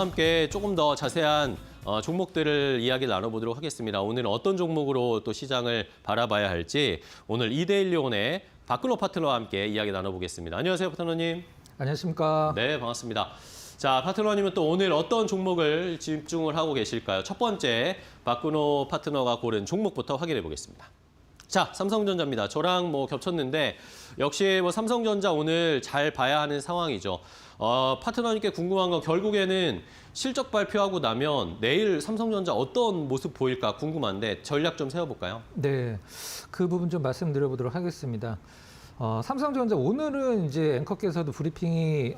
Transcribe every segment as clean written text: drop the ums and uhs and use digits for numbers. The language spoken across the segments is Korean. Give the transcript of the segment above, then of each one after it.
함께 조금 더 자세한 종목들을 이야기 나눠보도록 하겠습니다. 오늘은 어떤 종목으로 또 시장을 바라봐야 할지 오늘 이데일리온의 박근호 파트너와 함께 이야기 나눠보겠습니다. 안녕하세요, 파트너님. 안녕하십니까. 네, 반갑습니다. 자, 파트너님은 또 오늘 어떤 종목을 집중을 하고 계실까요? 첫 번째, 박근호 파트너가 고른 종목부터 확인해 보겠습니다. 자, 삼성전자입니다. 저랑 겹쳤는데 역시 삼성전자 오늘 잘 봐야 하는 상황이죠. 파트너님께 궁금한 건 결국에는 실적 발표하고 나면 내일 삼성전자 어떤 모습 보일까 궁금한데 전략 좀 세워볼까요? 네, 그 부분 좀 말씀드려보도록 하겠습니다. 삼성전자 오늘은 이제 앵커께서도 브리핑을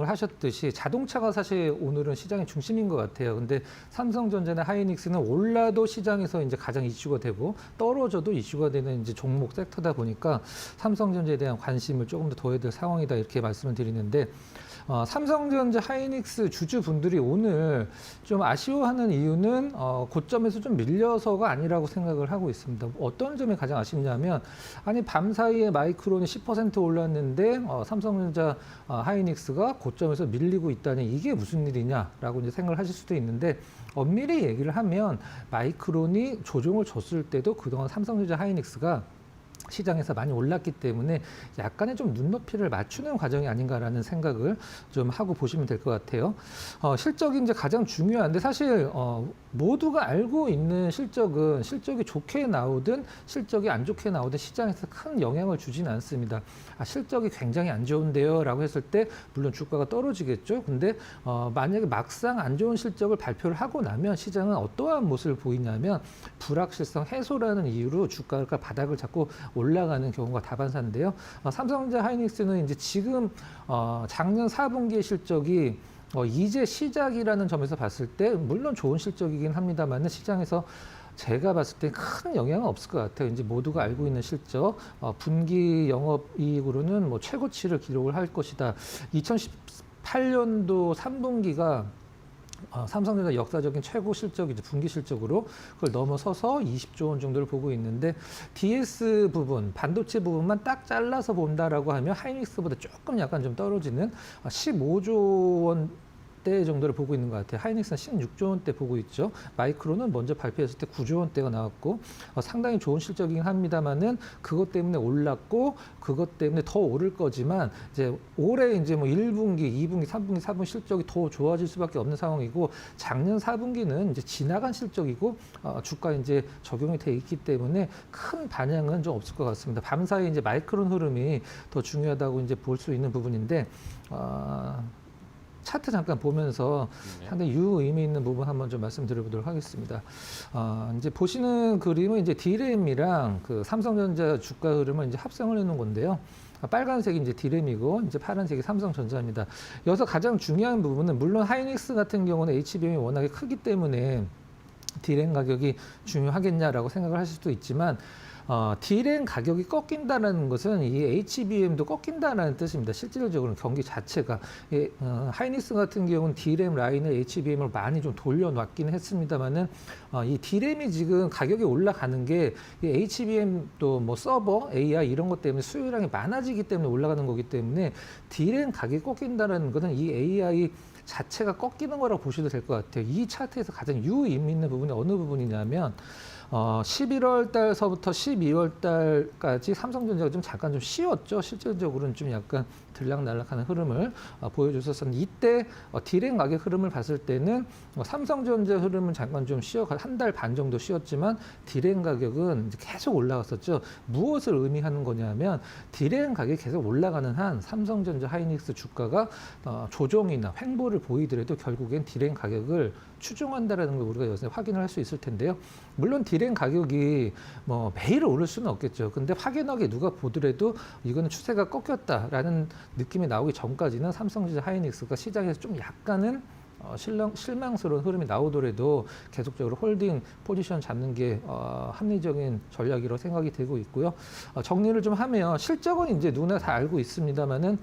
하셨듯이 자동차가 사실 오늘은 시장의 중심인 것 같아요. 근데 삼성전자나 하이닉스는 올라도 시장에서 이제 가장 이슈가 되고 떨어져도 이슈가 되는 이제 종목 섹터다 보니까 삼성전자에 대한 관심을 조금 더 둬야 될 상황이다 이렇게 말씀을 드리는데 삼성전자, 하이닉스 주주분들이 오늘 좀 아쉬워하는 이유는 고점에서 좀 밀려서가 아니라고 생각을 하고 있습니다. 어떤 점이 가장 아쉽냐면 아니 밤 사이에 마이크론이 10% 올랐는데 삼성전자, 하이닉스가 고점에서 밀리고 있다니 이게 무슨 일이냐라고 이제 생각을 하실 수도 있는데 엄밀히 얘기를 하면 마이크론이 조정을 줬을 때도 그동안 삼성전자, 하이닉스가 시장에서 많이 올랐기 때문에 약간의 좀 눈높이를 맞추는 과정이 아닌가라는 생각을 좀 하고 보시면 될 것 같아요. 실적이 이제 가장 중요한데 사실 모두가 알고 있는 실적은 실적이 좋게 나오든 실적이 안 좋게 나오든 시장에서 큰 영향을 주지는 않습니다. 실적이 굉장히 안 좋은데요 라고 했을 때 물론 주가가 떨어지겠죠. 근데 만약에 막상 안 좋은 실적을 발표를 하고 나면 시장은 어떠한 모습을 보이냐면 불확실성 해소라는 이유로 주가가 바닥을 잡고 올라가는 경우가 다반사인데요. 삼성전자, 하이닉스는 이제 지금 작년 4분기의 실적이 이제 시작이라는 점에서 봤을 때 물론 좋은 실적이긴 합니다만 시장에서 제가 봤을 때 큰 영향은 없을 것 같아요. 이제 모두가 알고 있는 실적, 분기 영업이익으로는 최고치를 기록을 할 것이다. 2018년도 3분기가 삼성전자 역사적인 최고 실적이죠. 분기 실적으로 그걸 넘어서서 20조 원 정도를 보고 있는데 DS 부분, 반도체 부분만 딱 잘라서 본다라고 하면 하이닉스보다 조금 약간 좀 떨어지는 15조 원대 정도를 보고 있는 것 같아요. 하이닉스는 16조 원대 보고 있죠. 마이크론은 먼저 발표했을 때 9조 원대가 나왔고 상당히 좋은 실적이긴 합니다만은 그것 때문에 올랐고 그것 때문에 더 오를 거지만 이제 올해 이제 1분기, 2분기, 3분기, 4분기 실적이 더 좋아질 수밖에 없는 상황이고 작년 4분기는 이제 지나간 실적이고 주가 이제 적용이 돼 있기 때문에 큰 반향은 좀 없을 것 같습니다. 밤사이 이제 마이크론 흐름이 더 중요하다고 이제 볼 수 있는 부분인데 차트 잠깐 보면서 상당히 유의미 있는 부분 한번 좀 말씀드려보도록 하겠습니다. 이제 보시는 그림은 이제 D램이랑 그 삼성전자 주가 흐름을 이제 합성을 해놓은 건데요. 빨간색이 이제 D램이고 이제 파란색이 삼성전자입니다. 여기서 가장 중요한 부분은 물론 하이닉스 같은 경우는 HBM이 워낙에 크기 때문에 D램 가격이 중요하겠냐라고 생각을 하실 수도 있지만 D램 가격이 꺾인다는 것은 이 HBM도 꺾인다는 뜻입니다. 실질적으로는 경기 자체가 하이닉스 같은 경우는 D램 라인을 HBM을 많이 좀 돌려놨기는 했습니다만은 이 D램이 지금 가격이 올라가는 게 이 HBM도 서버, AI 이런 것 때문에 수요량이 많아지기 때문에 올라가는 거기 때문에 D램 가격이 꺾인다는 것은 이 AI 자체가 꺾이는 거라고 보셔도 될 것 같아요. 이 차트에서 가장 유의미 있는 부분이 어느 부분이냐면 11월 달서부터 12월 달까지 삼성전자가 좀 잠깐 좀 쉬었죠. 실질적으로는 좀 약간 들락날락하는 흐름을 보여줬었는데 이때 D램 가격 흐름을 봤을 때는 삼성전자 흐름은 잠깐 좀 한 달 반 정도 쉬었지만 D램 가격은 이제 계속 올라갔었죠. 무엇을 의미하는 거냐면 D램 가격이 계속 올라가는 한 삼성전자, 하이닉스 주가가 조정이나 횡보를 보이더라도 결국엔 D램 가격을 추종한다라는 걸 우리가 여기서 확인을 할 수 있을 텐데요. 물론 D램 가격이 매일 오를 수는 없겠죠. 근데 확연하게 누가 보더라도 이거는 추세가 꺾였다라는 느낌이 나오기 전까지는 삼성전자, 하이닉스가 시장에서 좀 약간은 실망스러운 흐름이 나오더라도 계속적으로 홀딩 포지션 잡는 게 합리적인 전략이라고 생각이 되고 있고요. 정리를 좀 하면 실적은 이제 누구나 다 알고 있습니다만은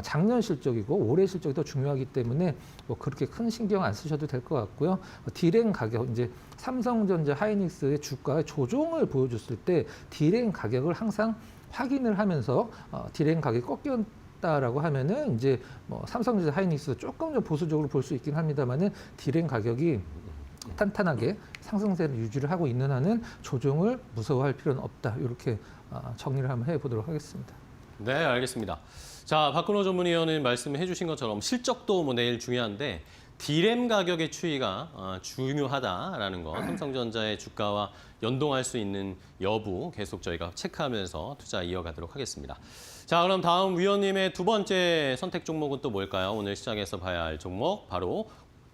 작년 실적이고 올해 실적이 더 중요하기 때문에 그렇게 큰 신경 안 쓰셔도 될 것 같고요. D램 가격 이제 삼성전자, 하이닉스의 주가의 조정을 보여줬을 때 D램 가격을 항상 확인을 하면서 D램 가격이 했다라고 하면은 이제 뭐 삼성전자, 하이닉스 조금 좀 보수적으로 볼 수 있긴 합니다만은 디램 가격이 탄탄하게 상승세를 유지를 하고 있는 한은 조정을 무서워할 필요는 없다. 이렇게 정리를 한번 해보도록 하겠습니다. 네, 알겠습니다. 자, 박근호 전문위원은 말씀해 주신 것처럼 실적도 뭐 내일 중요한데 디램 가격의 추이가 중요하다라는 거, 삼성전자의 주가와 연동할 수 있는 여부 계속 저희가 체크하면서 투자 이어가도록 하겠습니다. 자, 그럼 다음 위원님의 두 번째 선택 종목은 또 뭘까요? 오늘 시장에서 봐야 할 종목 바로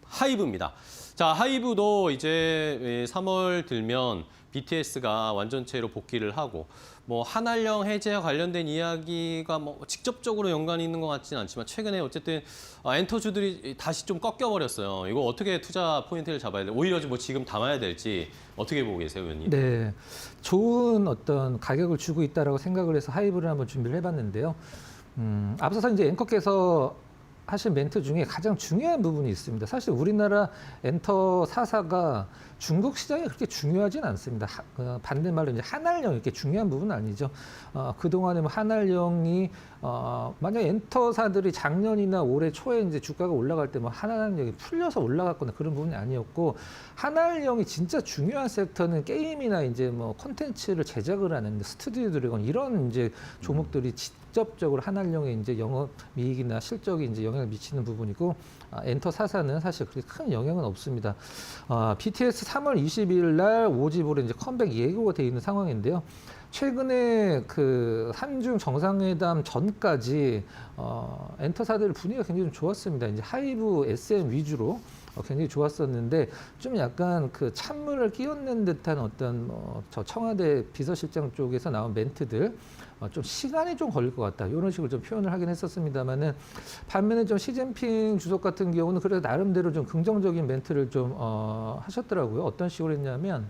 하이브입니다. 자, 하이브도 이제 3월 들면 BTS가 완전체로 복귀를 하고 뭐 한알령 해제와 관련된 이야기가 뭐 직접적으로 연관이 있는 것 같지는 않지만 최근에 어쨌든 엔터주들이 다시 좀 꺾여버렸어요. 이거 어떻게 투자 포인트를 잡아야 돼요? 오히려 뭐 지금 담아야 될지 어떻게 보고 계세요, 의원님? 네, 좋은 어떤 가격을 주고 있다라고 생각을 해서 하이브를 한번 준비를 해봤는데요. 앞서서 이제 앵커께서 하신 멘트 중에 가장 중요한 부분이 있습니다. 사실 우리나라 엔터 4사가 중국 시장이 그렇게 중요하진 않습니다. 반대말로 이제 한알령 이렇게 중요한 부분은 아니죠. 그동안에 뭐 한알령이 만약 엔터사들이 작년이나 올해 초에 이제 주가가 올라갈 때 뭐 한알령이 풀려서 올라갔거나 그런 부분이 아니었고 한알령이 진짜 중요한 섹터는 게임이나 이제 뭐 콘텐츠를 제작을 하는 스튜디오 드래곤 이런 이제 종목들이 직접적으로 한알령의 이제 영업이익이나 실적이 이제 영향을 미치는 부분이고 엔터 4사는 사실 그렇게 큰 영향은 없습니다. BTS 3월 22일 날 5집으로 이제 컴백 예고가 돼 있는 상황인데요. 최근에 그 한중 정상회담 전까지 엔터사들 분위기가 굉장히 좀 좋았습니다. 이제 하이브 SM 위주로 굉장히 좋았었는데 좀 약간 그 찬물을 끼얹는 듯한 어떤 저 청와대 비서실장 쪽에서 나온 멘트들 좀 시간이 좀 걸릴 것 같다 이런 식으로 좀 표현을 하긴 했었습니다만은 반면에 좀 시진핑 주석 같은 경우는 그래도 나름대로 좀 긍정적인 멘트를 좀 하셨더라고요. 어떤 식으로 했냐면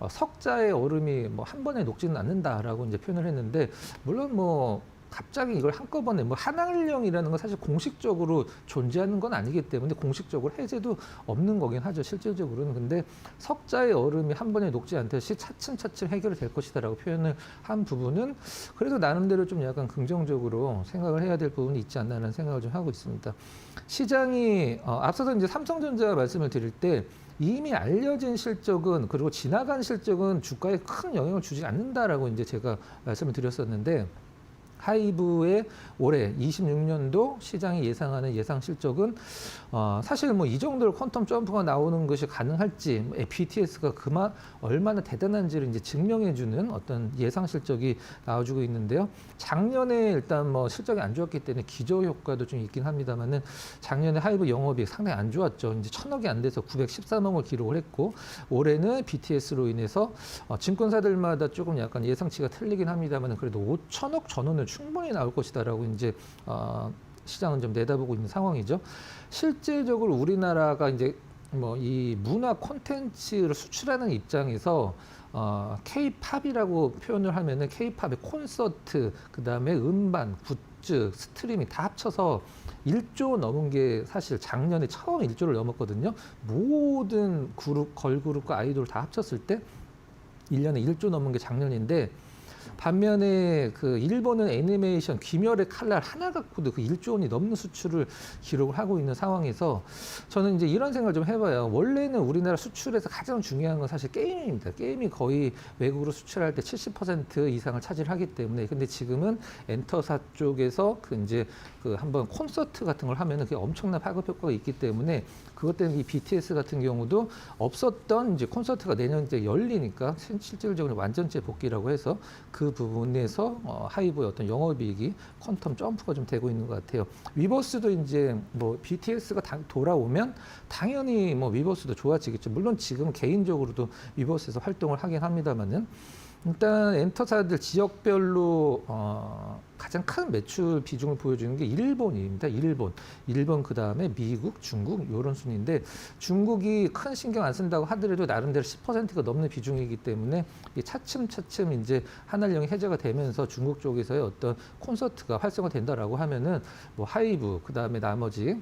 석자의 얼음이 뭐 한 번에 녹지는 않는다라고 이제 표현을 했는데 물론 뭐 갑자기 이걸 한꺼번에 뭐 한알령이라는 건 사실 공식적으로 존재하는 건 아니기 때문에 공식적으로 해제도 없는 거긴 하죠. 실질적으로는. 근데 석자의 얼음이 한 번에 녹지 않듯이 차츰차츰 해결이 될 것이다라고 표현을 한 부분은 그래도 나름대로 좀 약간 긍정적으로 생각을 해야 될 부분이 있지 않나라는 생각을 좀 하고 있습니다. 시장이 앞서서 이제 삼성전자 말씀을 드릴 때 이미 알려진 실적은 그리고 지나간 실적은 주가에 큰 영향을 주지 않는다라고 이제 제가 말씀을 드렸었는데 하이브의 올해 26년도 시장이 예상하는 예상 실적은 사실 뭐 이 정도로 퀀텀 점프가 나오는 것이 가능할지 BTS가 얼마나 대단한지를 이제 증명해주는 어떤 예상 실적이 나와주고 있는데요. 작년에 일단 뭐 실적이 안 좋았기 때문에 기저 효과도 좀 있긴 합니다만은 작년에 하이브 영업이익 상당히 안 좋았죠. 이제 1,000억이 안 돼서 913억을 기록을 했고 올해는 BTS로 인해서 증권사들마다 조금 약간 예상치가 틀리긴 합니다만은 그래도 5천억 전원을 충분히 나올 것이다라고 이제 시장은 좀 내다보고 있는 상황이죠. 실질적으로 우리나라가 이제 뭐 이 문화 콘텐츠를 수출하는 입장에서 K-팝이라고 표현을 하면은 K-팝의 콘서트, 그다음에 음반, 굿즈, 스트리밍 다 합쳐서 1조 넘은 게 사실 작년에 처음 1조를 넘었거든요. 모든 그룹, 걸그룹과 아이돌 다 합쳤을 때 1년에 1조 넘은 게 작년인데 반면에 그 일본은 애니메이션 귀멸의 칼날 하나 갖고도 그 1조 원이 넘는 수출을 기록을 하고 있는 상황에서 저는 이제 이런 생각을 좀 해봐요. 원래는 우리나라 수출에서 가장 중요한 건 사실 게임입니다. 게임이 거의 외국으로 수출할 때 70% 이상을 차지하기 때문에 근데 지금은 엔터사 쪽에서 그 이제 그 한번 콘서트 같은 걸 하면은 그게 엄청난 파급 효과가 있기 때문에 그것 때문에 이 BTS 같은 경우도 없었던 이제 콘서트가 내년 이제 열리니까 실질적으로 완전체 복귀라고 해서 그 부분에서 하이브의 어떤 영업이익이 퀀텀 점프가 좀 되고 있는 것 같아요. 위버스도 이제 뭐 BTS가 돌아오면 당연히 뭐 위버스도 좋아지겠죠. 물론 지금 개인적으로도 위버스에서 활동을 하긴 합니다만은 일단 엔터사들 지역별로 가장 큰 매출 비중을 보여주는 게 일본입니다. 일본 그 다음에 미국, 중국 이런 순인데 중국이 큰 신경 안 쓴다고 하더라도 나름대로 10%가 넘는 비중이기 때문에 차츰차츰 이제 한알령이 해제가 되면서 중국 쪽에서의 어떤 콘서트가 활성화된다라고 하면은 뭐 하이브 그 다음에 나머지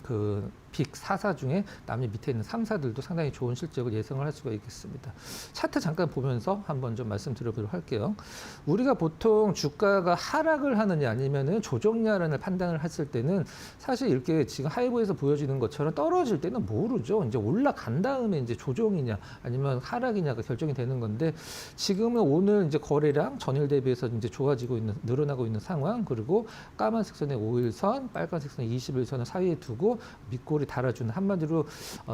그 빅 4사 중에 남미 밑에 있는 3사들도 상당히 좋은 실적을 예상을 할 수가 있겠습니다. 차트 잠깐 보면서 한번 좀 말씀드려보도록 할게요. 우리가 보통 주가가 하락을 하느냐 아니면은 조정이냐라는 판단을 했을 때는 사실 이렇게 지금 하이브에서 보여지는 것처럼 떨어질 때는 모르죠. 이제 올라간 다음에 이제 조정이냐 아니면 하락이냐가 결정이 되는 건데 지금은 오늘 이제 거래량 전일 대비해서 이제 좋아지고 있는 늘어나고 있는 상황 그리고 까만색 선의 5일선, 빨간색 선의 21선을 사이에 두고 밑골이 달아주는 한마디로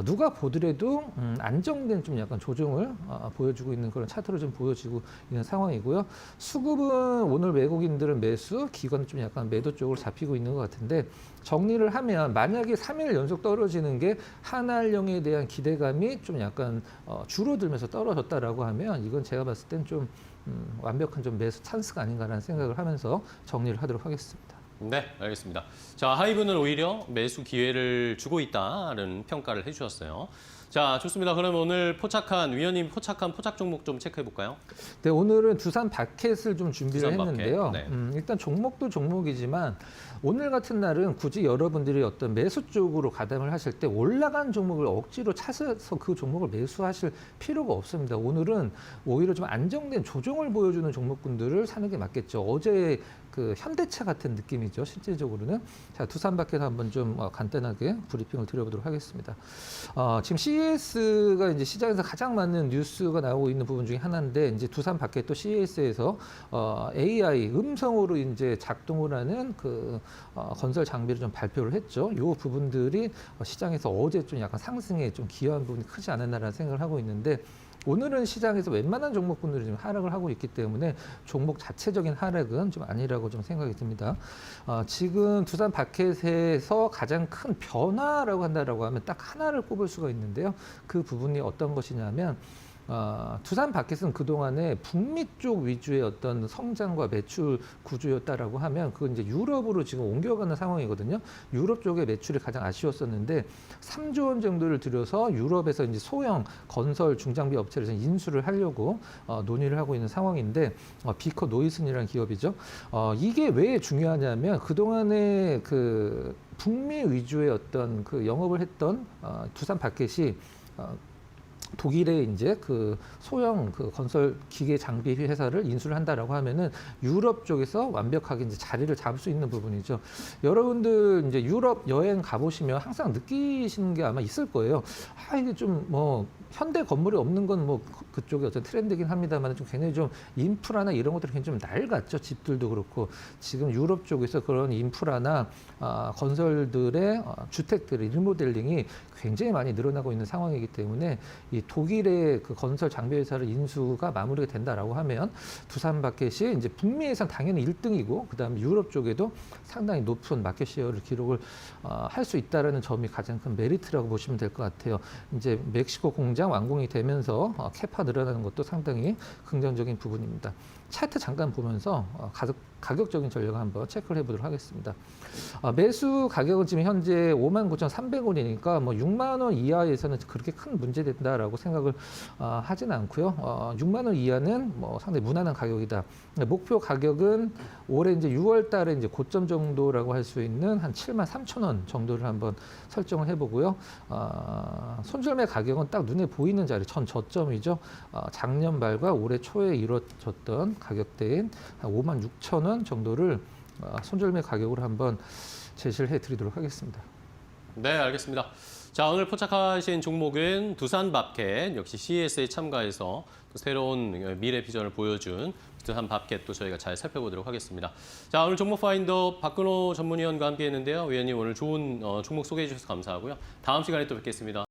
누가 보더라도 안정된 좀 약간 조정을 보여주고 있는 그런 차트로 좀 보여지고 있는 상황이고요. 수급은 오늘 외국인들은 매수, 기관은 좀 약간 매도 쪽으로 잡히고 있는 것 같은데 정리를 하면 만약에 3일 연속 떨어지는 게 한알령에 대한 기대감이 좀 약간 줄어들면서 떨어졌다라고 하면 이건 제가 봤을 땐 좀 완벽한 좀 매수 찬스가 아닌가라는 생각을 하면서 정리를 하도록 하겠습니다. 네, 알겠습니다. 자, 하이브는 오히려 매수 기회를 주고 있다는 평가를 해주셨어요. 자, 좋습니다. 그럼 오늘 위원님 포착한 포착 종목 좀 체크해 볼까요? 네, 오늘은 두산 바켓을 좀 준비를 두산 바켓, 했는데요. 네. 일단 종목도 종목이지만 오늘 같은 날은 굳이 여러분들이 어떤 매수 쪽으로 가담을 하실 때 올라간 종목을 억지로 찾아서 그 종목을 매수하실 필요가 없습니다. 오늘은 오히려 좀 안정된 조정을 보여주는 종목군들을 사는 게 맞겠죠. 어제 그 현대차 같은 느낌이죠. 실질적으로는. 자, 두산 바켓 한번 좀 간단하게 브리핑을 드려보도록 하겠습니다. 지금 CES가 이제 시장에서 가장 많은 뉴스가 나오고 있는 부분 중에 하나인데 이제 두산 바켓도 CES에서 AI 음성으로 이제 작동을 하는 그 건설 장비를 좀 발표를 했죠. 이 부분들이 시장에서 어제 좀 약간 상승에 좀 기여한 부분이 크지 않았나라는 생각을 하고 있는데 오늘은 시장에서 웬만한 종목군들이 좀 하락을 하고 있기 때문에 종목 자체적인 하락은 좀 아니라고 좀 생각이 듭니다. 지금 두산 바켓에서 가장 큰 변화라고 한다라고 하면 딱 하나를 꼽을 수가 있는데요. 그 부분이 어떤 것이냐면 두산 바켓은 그동안에 북미 쪽 위주의 어떤 성장과 매출 구조였다라고 하면 그건 이제 유럽으로 지금 옮겨가는 상황이거든요. 유럽 쪽의 매출이 가장 아쉬웠었는데 3조 원 정도를 들여서 유럽에서 이제 소형 건설 중장비 업체를 인수를 하려고 논의를 하고 있는 상황인데 비커 노이슨이라는 기업이죠. 이게 왜 중요하냐면 그동안에 그 북미 위주의 어떤 그 영업을 했던 두산 바켓이 독일의 이제 그 소형 그 건설 기계 장비 회사를 인수를 한다라고 하면은 유럽 쪽에서 완벽하게 이제 자리를 잡을 수 있는 부분이죠. 여러분들 이제 유럽 여행 가보시면 항상 느끼시는 게 아마 있을 거예요. 이게 좀 뭐 현대 건물이 없는 건 뭐 그쪽에 어떤 트렌드긴 합니다만 좀 굉장히 좀 인프라나 이런 것들이 굉장히 좀 낡았죠. 집들도 그렇고 지금 유럽 쪽에서 그런 인프라나 건설들의 주택들의 리모델링이 굉장히 많이 늘어나고 있는 상황이기 때문에 이 독일의 그 건설 장비 회사를 인수가 마무리가 된다라고 하면 두산 바켓이 이제 북미에선 당연히 1등이고 그다음에 유럽 쪽에도 상당히 높은 마켓 시어를 기록을 할 수 있다라는 점이 가장 큰 메리트라고 보시면 될 것 같아요. 이제 멕시코 공장 완공이 되면서 캐파 늘어나는 것도 상당히 긍정적인 부분입니다. 차트 잠깐 보면서 가격적인 전략을 한번 체크를 해보도록 하겠습니다. 매수 가격은 지금 현재 59,300원이니까 뭐 6만 원 이하에서는 그렇게 큰 문제 된다라고 생각을 하진 않고요. 6만 원 이하는 뭐 상당히 무난한 가격이다. 목표 가격은 올해 이제 6월 달에 이제 고점 정도라고 할 수 있는 한 73,000원 정도를 한번 설정을 해보고요. 손절매 가격은 딱 눈에 보이는 자리 전 저점이죠. 작년 말과 올해 초에 이루어졌던 가격대인 한 56,000원 정도를 손절매 가격으로 한번 제시를 해드리도록 하겠습니다. 네, 알겠습니다. 자, 오늘 포착하신 종목은 두산 바켓, 역시 CES에 참가해서 또 새로운 미래 비전을 보여준 두산 바켓 또 저희가 잘 살펴보도록 하겠습니다. 자, 오늘 종목 파인더 박근호 전문위원과 함께 했는데요. 위원님 오늘 좋은 종목 소개해 주셔서 감사하고요. 다음 시간에 또 뵙겠습니다.